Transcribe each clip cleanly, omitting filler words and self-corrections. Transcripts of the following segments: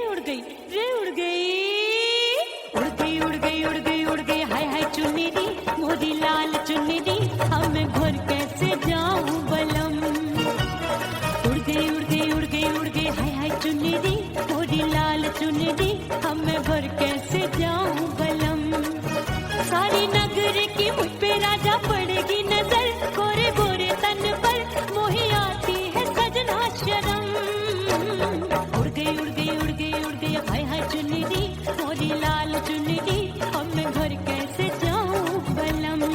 उड़ गई रे उड़ गई उड़ गई उड़ गई उड़ गई उड़ गई हाय हाय चुनरी मोरी लाल चुनरी अब मैं घर कैसे जाऊं बलम। उड़ गई उड़ गई उड़ गई उड़ गई हाय हाय चुनरी मोरी लाल चुनरी अब मैं घर कैसे जाऊं बलम। सारी नगर की मुझ पे राजा पड़ेगी नजर गोरे गोरे तन पर मोही आती है सजना शर्म। उड़ गई उड़ गई उड़ गई उड़ गई हाय हाय चुनरी मोरी लाल चुनरी अब मैं घर कैसे जाऊं बलम।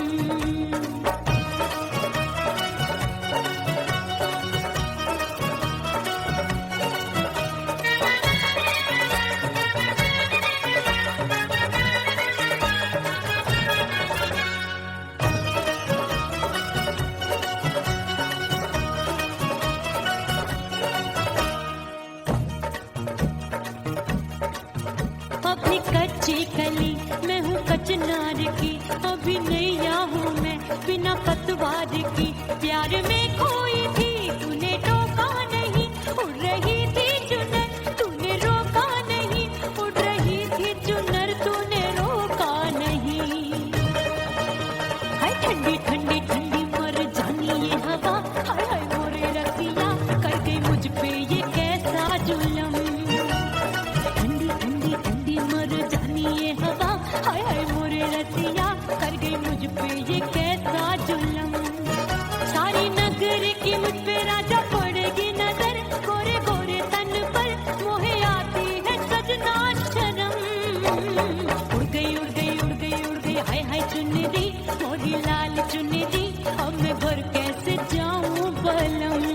अभी कच्ची कली मैं हूँ कचनार की अभी नैया हूँ मैं बिना पतवार की प्यार में खोई थी तूने टोका नहीं उड़ रही थी चुनर तूने रोका नहीं उड़ रही थी चुनर तूने रोका नहीं। हाय ठंडी ठंडी ठंडी मर जानी ये हवा हाय हाय मोरे रतिया कर गई मुझ पे ये कैसा जुलम। मर जानी ये हवा हाय हाय मोरे रतिया कर गई मुझ पे ये कैसा जुलम। सारी नगर की मुझ पे राजा पड़ेगी नजर गोरे गोरे तन पर मोहे आती है सजना शर्म। उड़ गई उड़ गई उड़ गई उड़ गई हाय हाय चुनरी मोरी लाल चुनरी अब मैं घर कैसे जाऊं बलम।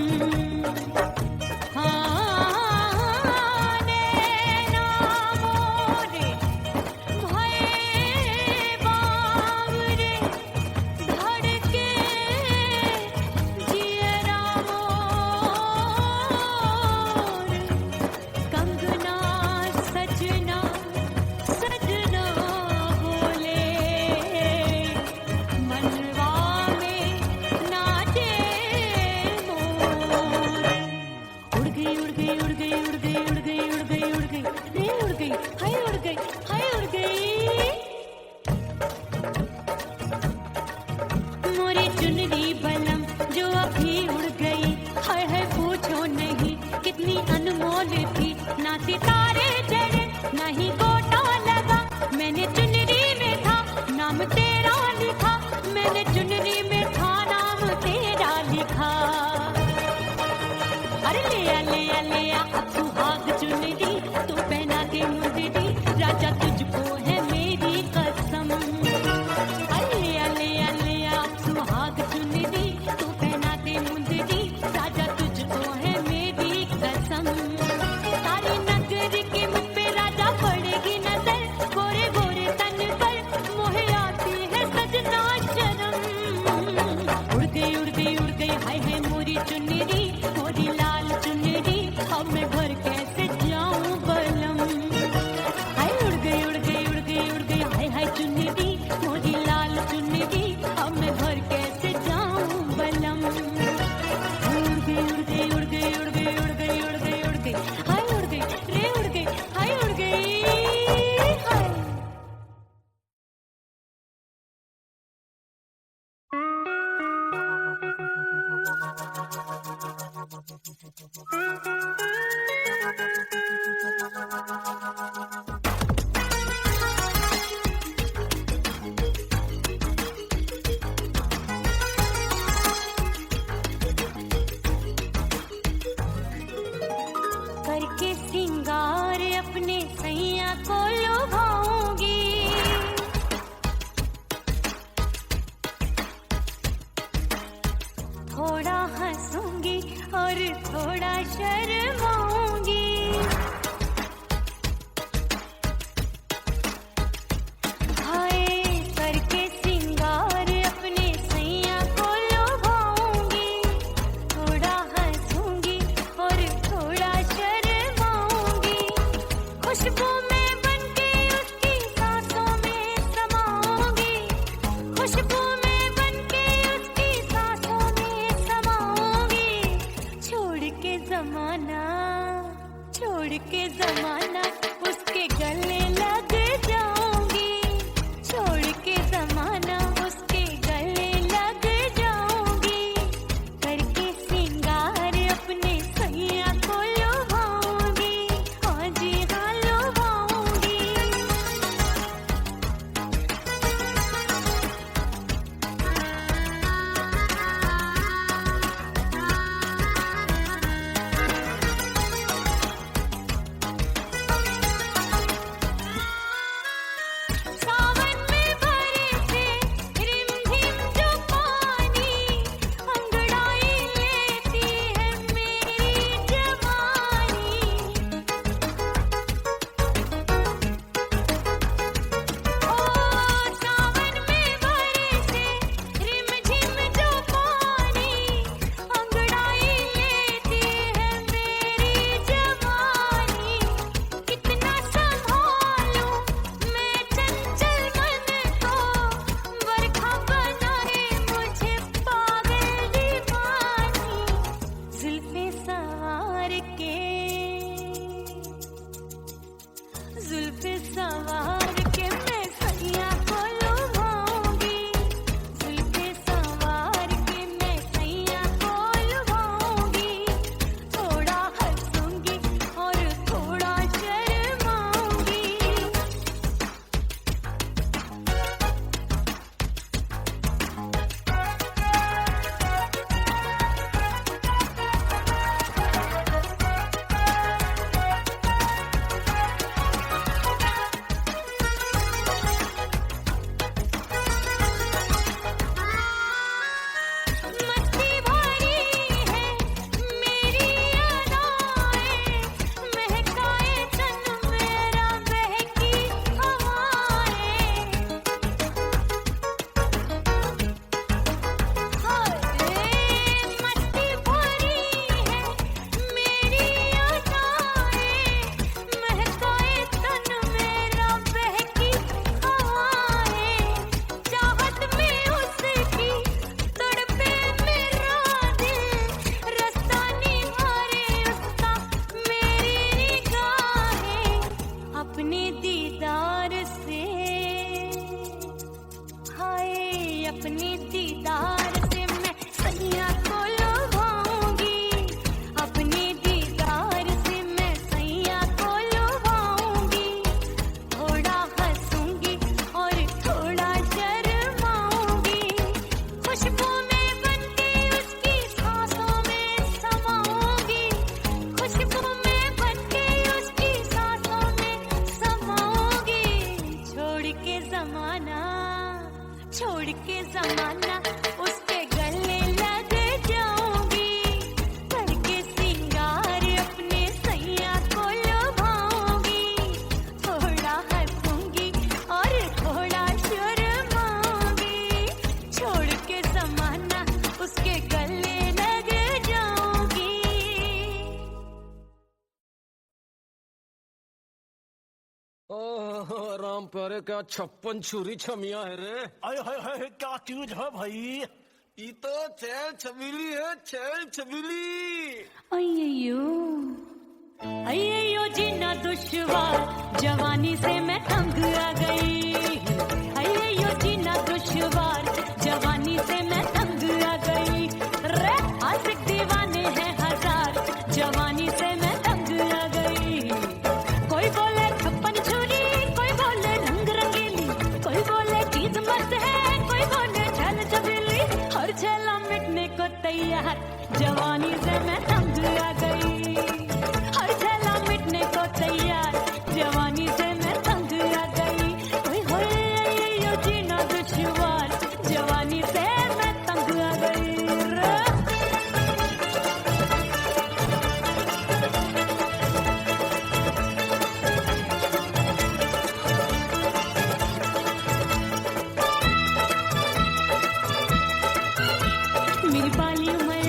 चुनरी बलम जो अभी उड़ गई हाय हाय पूछो नहीं कितनी अनमोल थी ना सितारे चढ़े ना ही गोटा लगा मैंने चुनरी में था नाम तेरा लिखा मैंने चुनरी में था नाम तेरा लिखा। अरे ले आ अब सुहाग चुनरी तू पहना के मुंदरी राजा तुझको है मेरी कसम। अरे ले आ सुहाग चुनरी तू पहना दे मुंदरी राजा तुझको है मेरी कसम। सारी नगर की मुझ पे राजा पड़ेगी नजर गोरे गोरे तन पर मोहे आती है सजना शर्म। उड़ गई हाय हाय मोरी चुनरी मोरी लाल चुनरी अब मैं घर कैसे जाऊं बलम। हाय उड़ गई उड़ गई उड़ गई उड़ गई हाय हाय चुनरी मोरी लाल चुनरी अब मैं घर कैसे जाऊं बलम। उड़ गई उड़ गई उड़ गई उड़ गई उड़ गई उड़ गई उड़ गई हाय उड़ गई रे उड़ गई हाय उड़ गई हाय। करके सिंगार अपने सैया को लुभाऊंगी थोड़ा हंसूंगी और थोड़ा शर्माऊंगी। हाय करके सिंगार अपने सैया को लुभाऊंगी थोड़ा हंसूंगी और थोड़ा शर्माऊंगी। खुशबू में बनके उसकी सांसों में समाऊंगी खुशबू में बनके उसकी सांसों में समाऊंगी। छोड़ के जमाना अपने दीदार से मैं सैया को लुभाऊंगी, अपने दीदार से मैं सैया को लुभाऊंगी। थोड़ा हंसूंगी और थोड़ा शर्माऊंगी, खुशबू में बनके उसकी सांसों में समाऊंगी, खुशबू में बनके उसकी सांसों में समाऊंगी। छोड़ के जमाना उसके गले लग जाऊंगी, करके सिंगार अपने सैया को लुभाऊंगी। थोड़ा हंसूंगी और थोड़ा शर्माऊंगी, छोड़ के जमाना उसके गले लग जाऊंगी। ओह राम प्यारे, क्या 56 छुरी छमिया है रे। अरे हाय हाय क्या चीज है भाई? ये तो छैल छबीली है, छैल छबीली। अय्यो जीना दुश्वार, जवानी से मैं तंग आ गई। अय्यो जीना दुश्वार, जवानी से मैं तंग आ गई। रे आशिक दीवाने हैं हजार, जवानी से मैं तंग आ गई। कोई बोले 56 छुरी, कोई बोले रंग रंगीली, कोई बोले चीज मस्त है, कोई बोले छैल छबीली। हर छैला मिटने को तैयार, जवानी से मैं तंग आ गई। हर छैला मिटने को तैयार, जवानी से मैं तंग आ गई। ओए होए ये जीना दुश्वार, जवानी से मैं तंग आ गई। मेरी बाली उमर,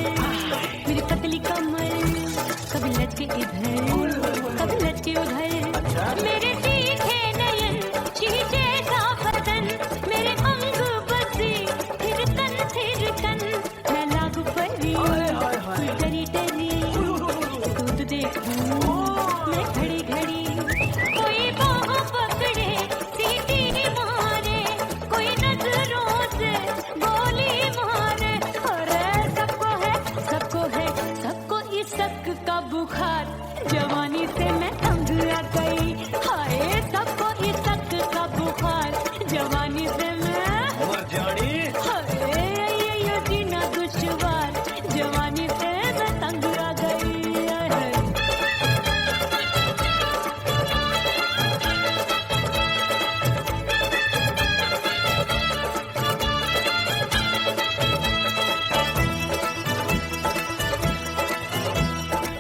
मेरी पतली कमर, कभी लटके इधर कभी लटके उधर। मेरे तीखे नयन, शीशे सा बदन, मेरे अंग बसे थिरकन। मैं लागू परी, डरी डरी, दूध देखूं मैं घड़ी घड़ी। कोई बाह पकड़े सीटी मारे, कोई नजरों से गोली मारे। अरे सबको इसक का बुखार, जवानी से मैं तंग आ गई। हाय सबको इसक का बुखार, जवानी से मैं मर जानी। हाय ये जीना दुश्वार, जवानी से मैं तंग आ गई।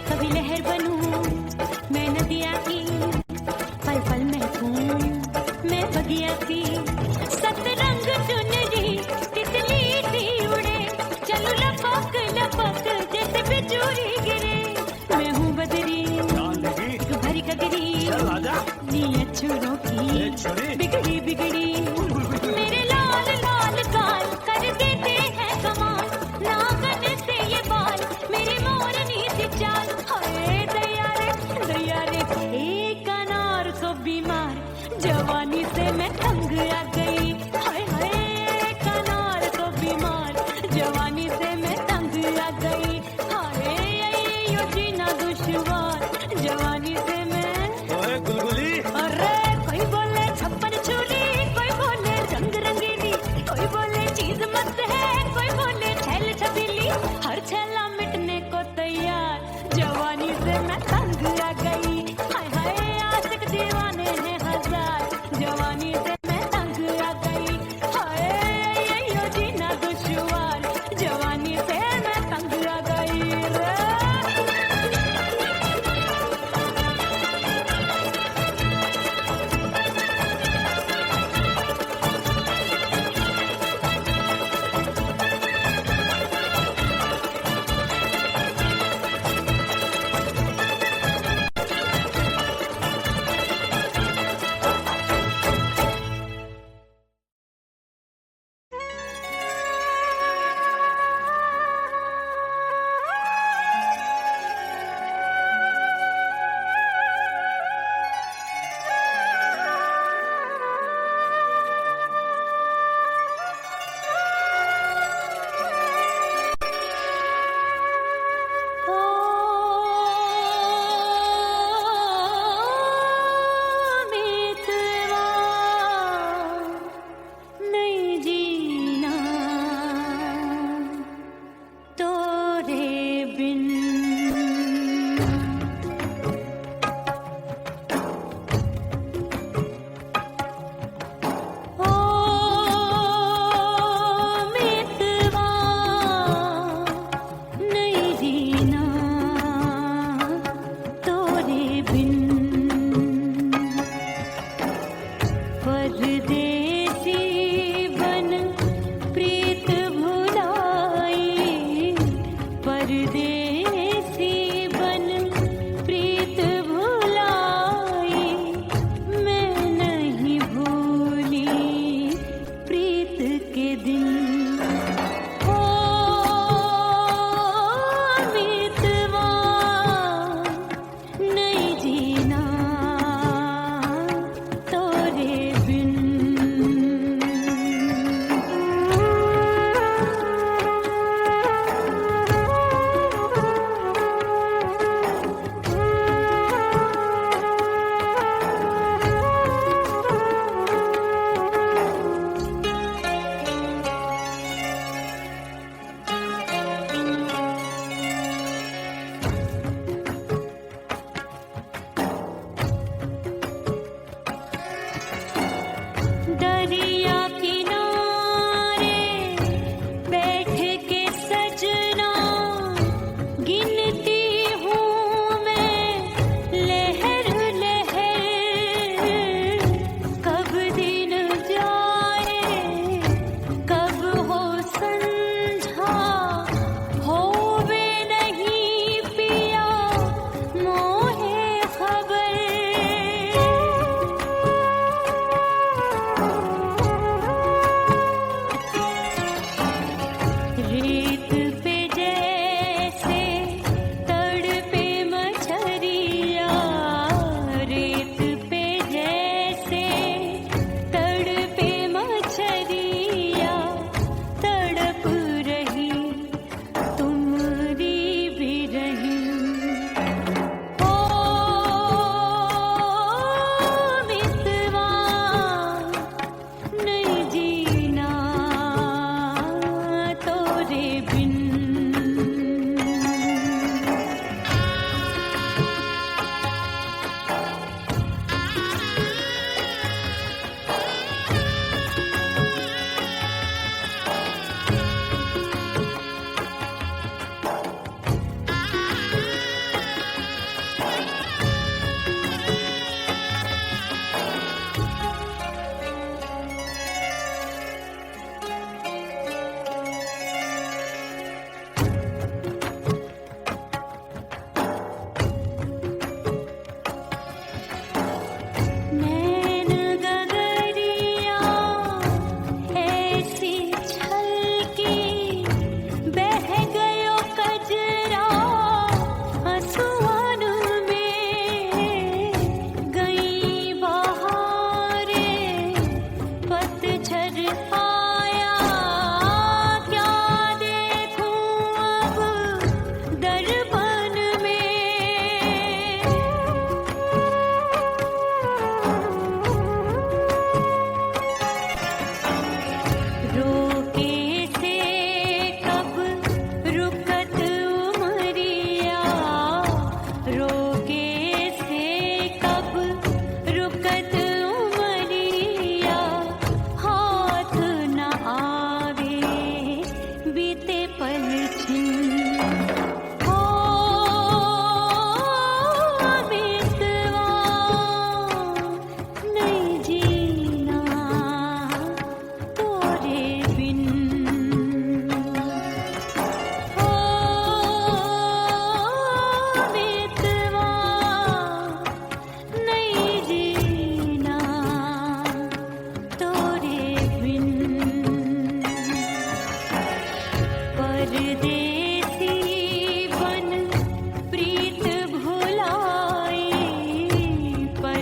कभी लहर बनूं मैं नदिया की, पल पल महकूं मैं बगिया की। सतरंग चुनरी तितली सी उड़े, चलो लपक लपक जैसे बिजुरी गिरे। मैं हूँ बदरी तू भरी कगरी, नीयत छुरों की बिगड़ी बिगड़ी। मेरे लाल लाल गाल कर देते हैं कमाल, नागन से ये बाल मेरी मोरनी सी चाल। हाय दैया रे एक अनार को बीमार, जवानी से मैं तंग आ गई। हाय हाय एक अनार को बीमार, जवानी से मैं तंग आ गई। हाय यो जीना दुश्वार, जवानी से मैं। ओए गुलगुली, अरे कोई बोले 56 छुरी, कोई बोले रंग रंगीली, कोई बोले चीज मस्त है, कोई बोले छैल छबीली। हर छैला मिटने को तैयार, जवानी से मैं तंग आ गई। हाय हाय आशिक दीवाने हैं हजार, जवानी से मैं तंग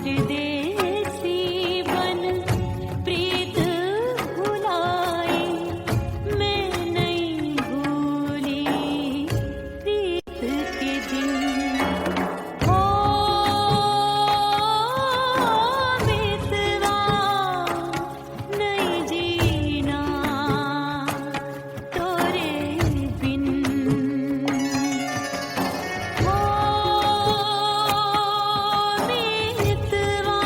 परदेसी बन प्रीत भुलाए, मैं नहीं भूली प्रीत के दिन। ओ मितवा नहीं जीना तोरे बिन। ओ मितवा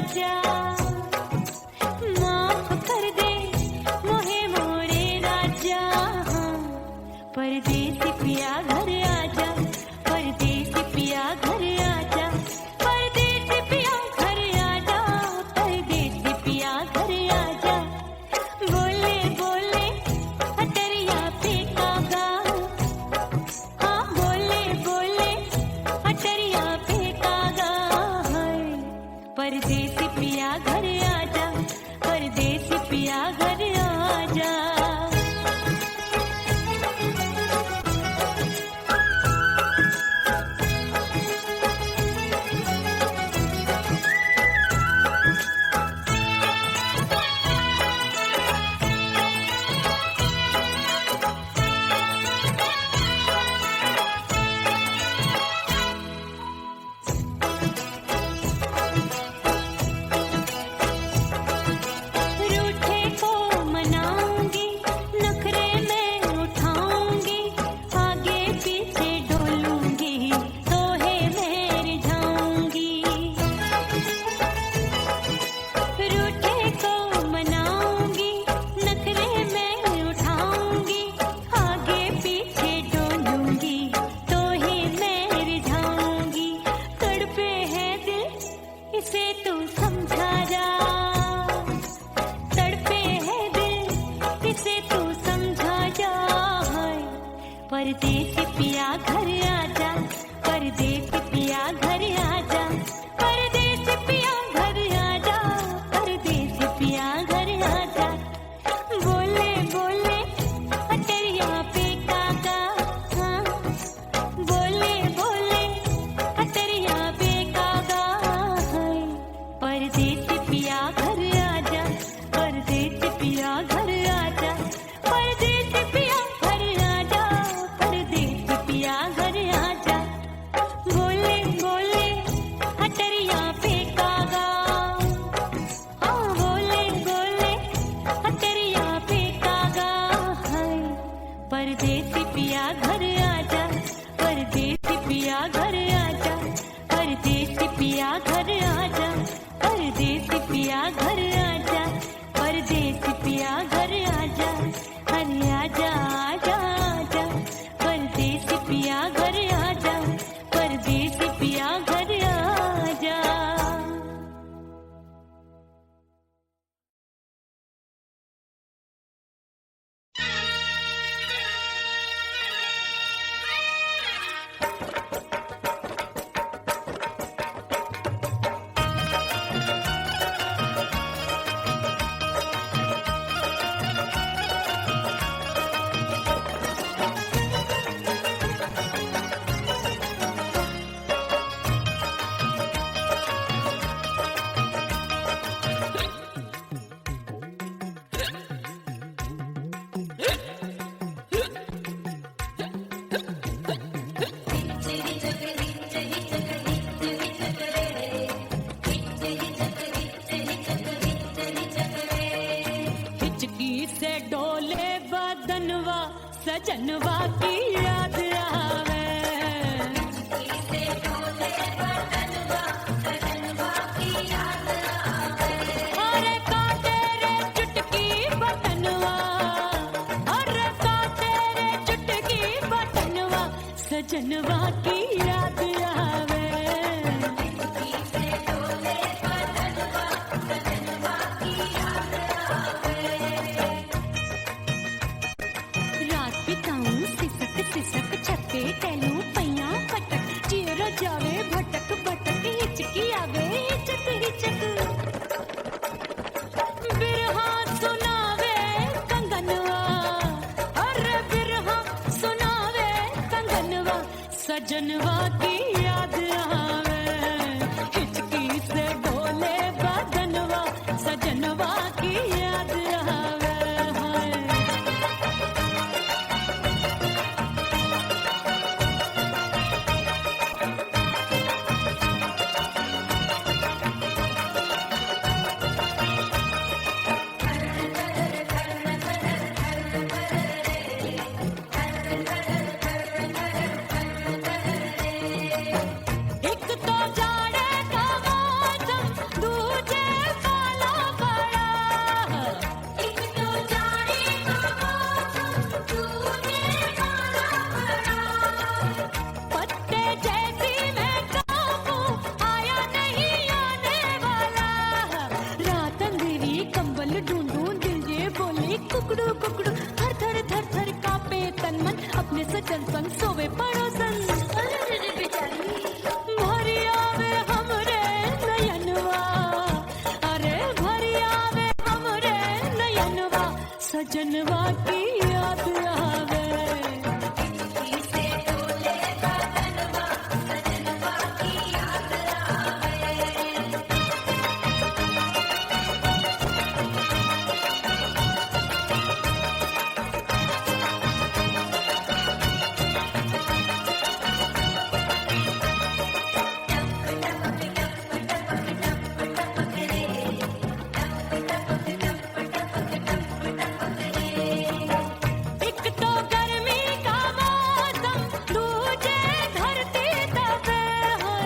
राजा माफ कर दे मोहे मोरे राजा परदेसी पिया घर आजा परदेसी पिया घर आजा परदेसी पिया घर आजा परदेसी पिया घर आजा बोले बोले अटरिया पे कागा हाँ बोले बोले अटरिया पे कागा है परदेसी पिया घर आजा परदेसी पिया घर आजा रूठे को मनाऊंगी नखरे में उठाऊंगी आगे पीछे डोलूंगी तोहे मैं रिझाऊंगी रूठे को मनाऊंगी नखरे में उठाऊंगी आगे पीछे डोलूंगी तोहे मैं रिझाऊंगी तड़पे है दिल इसे तू समझा जा तड़पे है दिल इसे तू समझा जा परदेसी पिया घर आजा परदेसी पिया घर आजा परदेसी पिया घर आजा परदेसी पिया घर आजा बोले बोले अटरिया पे कागा हाँ बोले बोले अटरिया पे कागा है परदेसी पिया घर आजा परदेसी पिया घर आजा परदेसी पिया घर आजा परदेसी पिया घर आजा बोले बोले अटरिया पे कागा हाँ बोले बोले अटरिया पे कागा है परदेसी पिया घर आजा परदेसी पिया घर आजा परदेसी पिया घर आजा परदेसी पिया घर आजा परदेसी पिया घर आजा अरे आजा आजा आजा परदेसी पिया घर आजा परदेसी पिया घर आजा हिचकी से डोले बदनवा सजनवा की याद आवे अरे काटे रे चुटकी बटनवा अरे काटे रे चुटकी बटनवा सजनवा की याद आवे रात बिताऊं सिसक सिसक छते टैलू पैया पटक चेहरा जावे भटक भटक हिचकी आवे हिचक हिचक बिरहा सुनावे कंगनवा अरे बिरहा सुनावे कंगनवा सजनवा की याद आवे हिचकी से डोले बदनवा सजनवा की याद आवे हाय एक सजनवा की याद आवे। एक तो गर्मी का मौसम, दूजे धरती दबे है।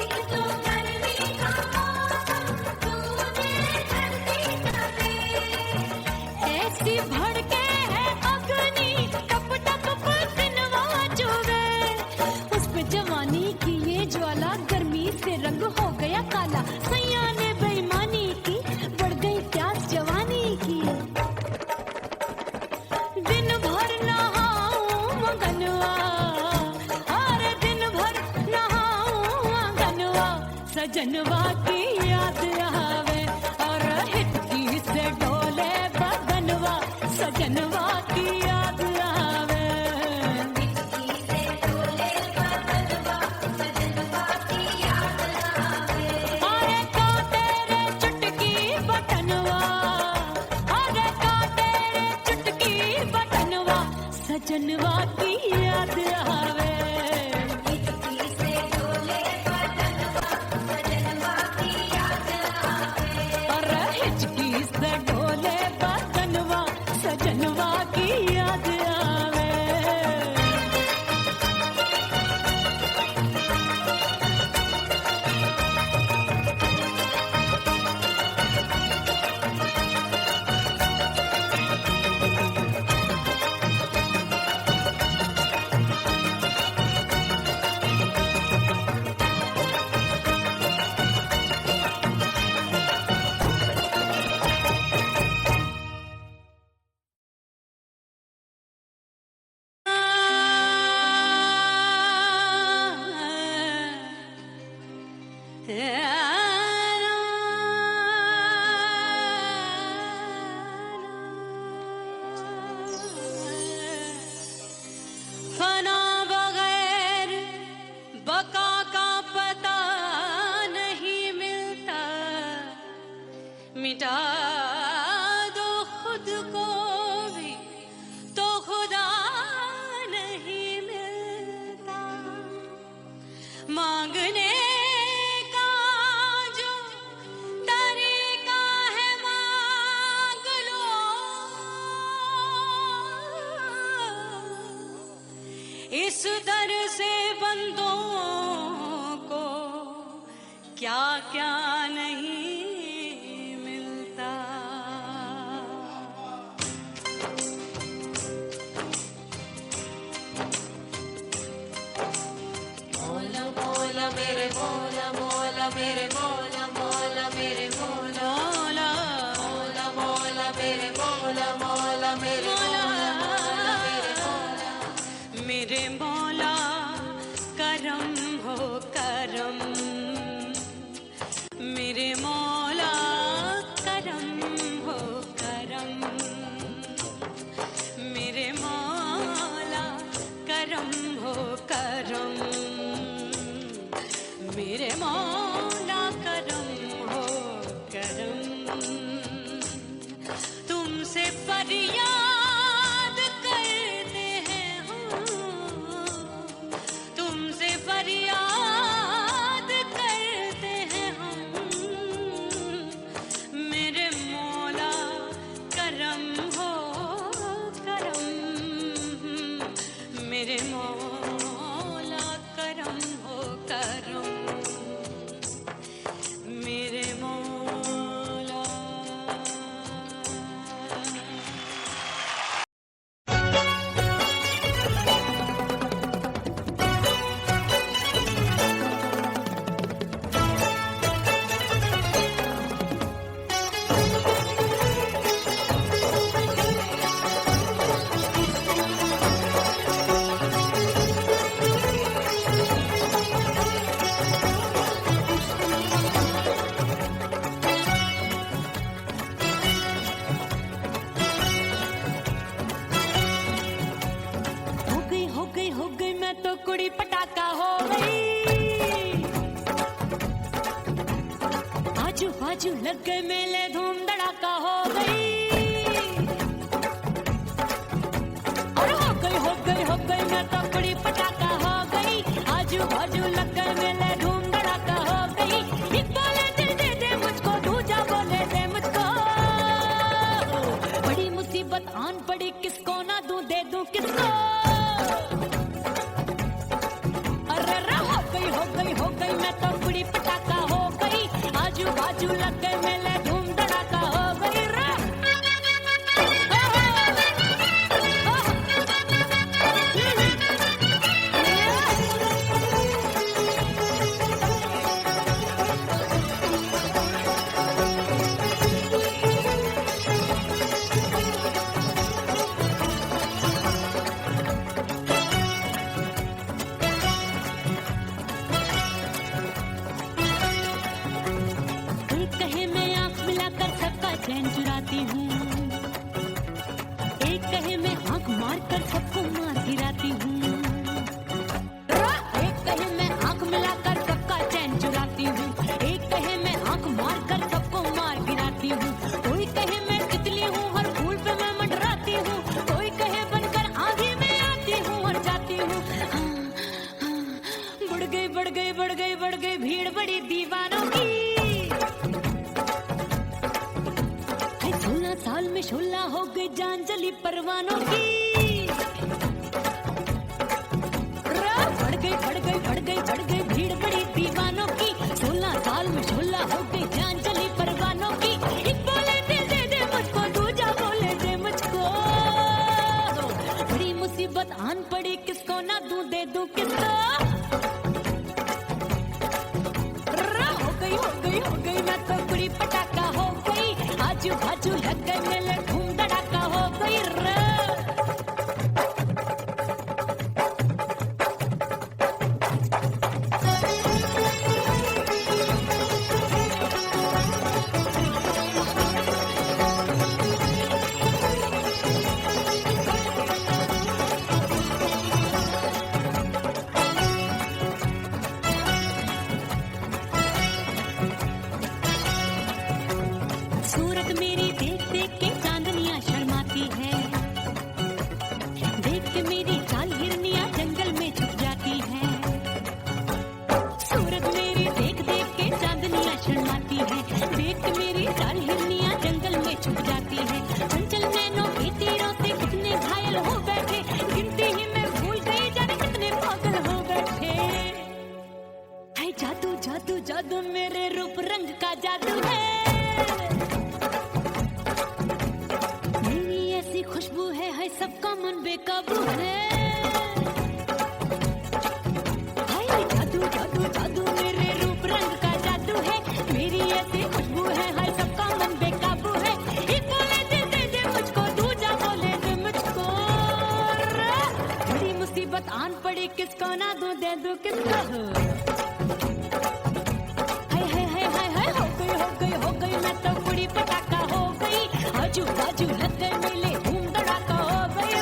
एक तो गर्मी का मौसम, दूजे धरती दबे। ऐसी भड़के है अग्नि, टप टप पसीनवा चुभे। उस पे जवानी की ये ज्वाला, गर्मी से रंग हो गया काला। सैया ने बेईमानी की, बढ़ गई प्यास जवानी की। दिन भर नहाऊं मगनवा, अरे दिन भर नहाऊं मगनवा। सजनवा की याद आवे और हिचकी से डोले बदनवा। सजनवा की याद आवे। अरे का तेरे चुटकी बटनवा, अरे का तेरे चुटकी बटनवा। सजनवा की याद आवे। अरे हिचकी से डोले बदनवा। सजनवा की याद आवे। फना बगैर बका का पता नहीं मिलता। मिटा दो खुद को भी तो खुदा नहीं मिलता। मांगने का जो तरीका है मांग लो। इस दर से बंदों को क्या क्या नहीं मिलता। मौला मौला मेरे मौला, मौला मेरे मौला, मौला मेरे मौला, मौला मौला मेरे मौला, मौला मेरे मौला, मौला मेरे मौला। मेरे मौला करम हो करम, मेरे मौला करम हो करम। मेरे मौला करम हो करम, मेरे मौला करम बाजू लग गए मेले धूम धड़ाका हो गई। और हो गई मैं तो बड़ी पटाखा हो गई। आजू बाजू लग गए मेले धूम धड़ाका हो गई। एक बोले दिल दे दे मुझको, दूजा बोले दे मुझको। बड़ी मुसीबत आन पड़ी, किसको ना दूं दे दूं किसको। हो गई मैं तो बड़ी पटाखा हो गई। आजू बाजू लग गए मेले धूम धड़ाका हो गई रा। चैन चुराती हूँ, एक कहे मैं आंख मार कर सबको मार गिराती हूँ। एक कहे मैं आंख मिलाकर सबका चैन चुराती हूँ, एक कहे मैं आंख मार कर सबको मार गिराती हूँ। कोई कहे मैं तितली हूँ, हर फूल पे मैं मंडराती हूँ। कोई कहे बनकर आंधी में आती हूँ और जाती हूँ। बढ़ गई भीड़ बड़ी दीवानों की। 16 साल में शोला हो गई जान जली परवानों की। बढ़ गई भीड़ बड़ी दीवानों की। 16 साल में शोला हो गई जान जली परवानों की। एक बोले दिल दे दे मुझको, दूजा बोले दे मुझको। बड़ी मुसीबत आन पड़ी, किसको ना दूं दे दूं किसको। हो गई मैं तो बड़ी पटाखा हो गई। आजू बाजू लग गए मेले धूम धड़ाका हो गई रे। सूरत मेरी देख देख के चांदनियां शर्माती है। देख के मेरी चाल हिरनियां जंगल में छुप जाती है। सूरत मेरी देख देख के चांदनियां शर्माती है। देख के मेरी चाल हिरनियां जंगल में छुप जाती है। चंचल नैनों के तीरों से कितने घायल हो बैठे, गिनती ही मैं भूल गई जाने कितने पागल हो बैठे। है जादू जादू जादू मेरे रूप रंग का जादू है। खुशबू है सबका मन बेकाबू है। हाय जादू जादू जादू मेरे रूप रंग का जादू है। मेरी ऐसी खुशबू है सबका मन बेकाबू है। एक बोले दे दे मुझको, दूजा बोले दे मुझको। बड़ी मुसीबत आन पड़ी, किसको ना दूं दे दूं किसको। हो गई मैं तो बड़ी पटाखा हो गई। आजू बाजू लग गए मेले धूम धड़ाका हो गई।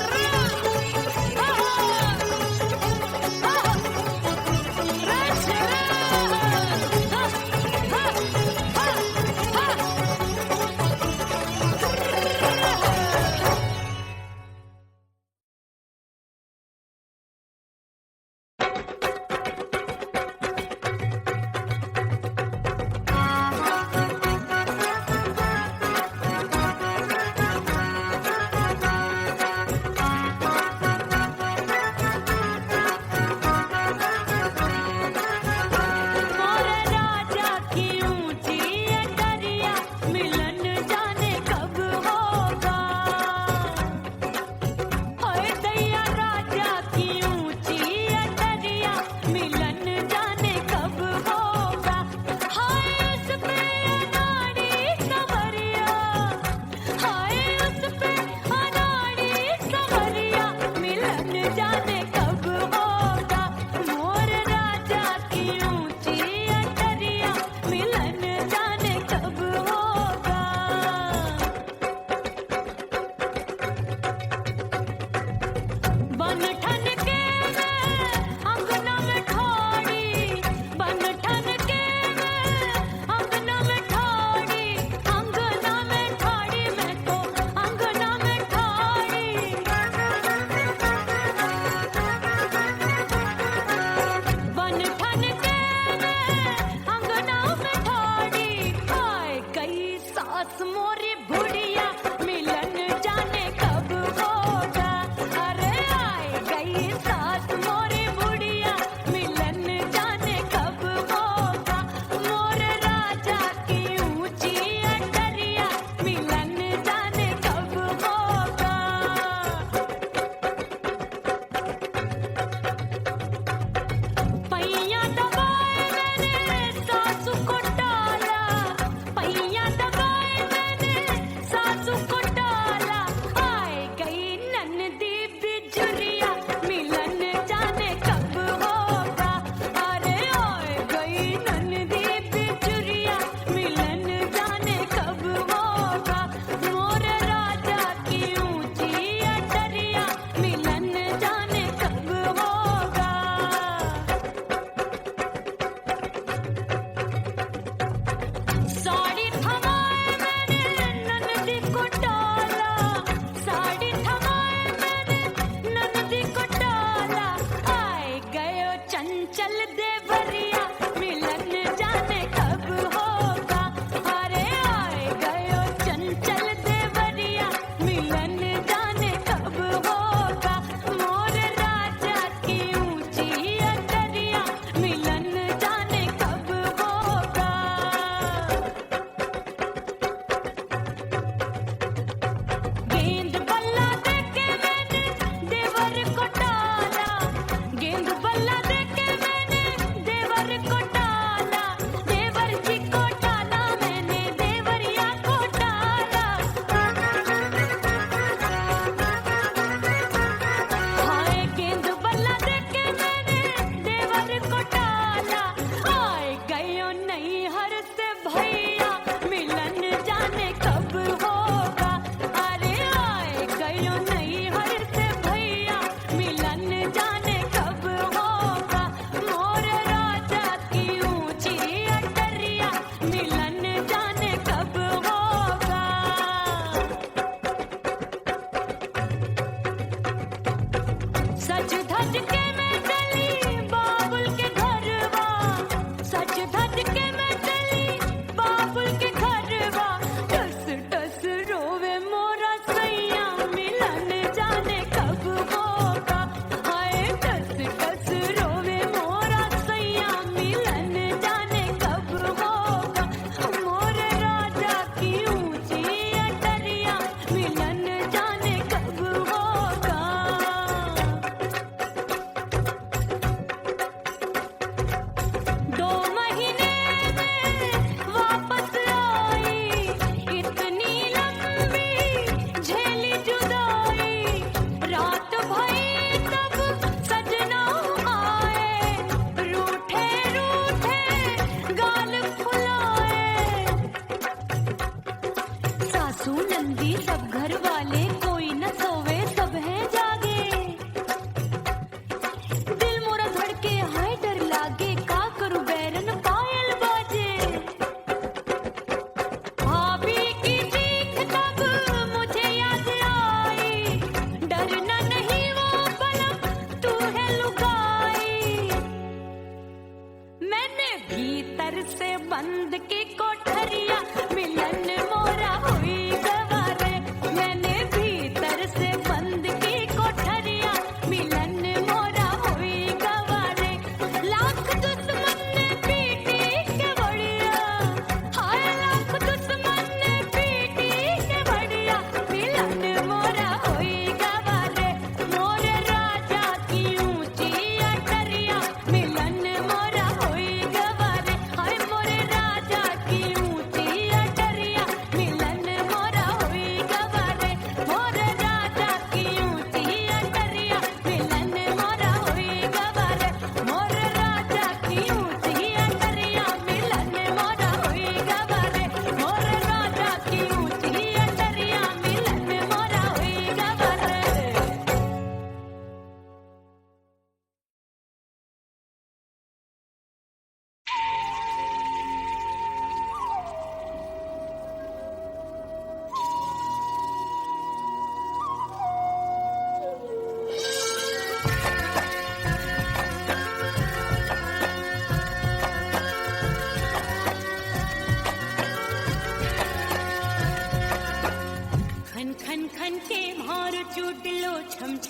सास मोरी बुढ़िया मिलन जाने कब होगा। अरे आए गई सास मोरी बुढ़िया मिलन जाने कब होगा। मोर राजा की ऊंची अटरिया मिलन जाने कब होगा। पैया दबाए मैंने सासू को टाला, पैया दबाए मैंने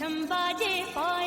ढम बाजे और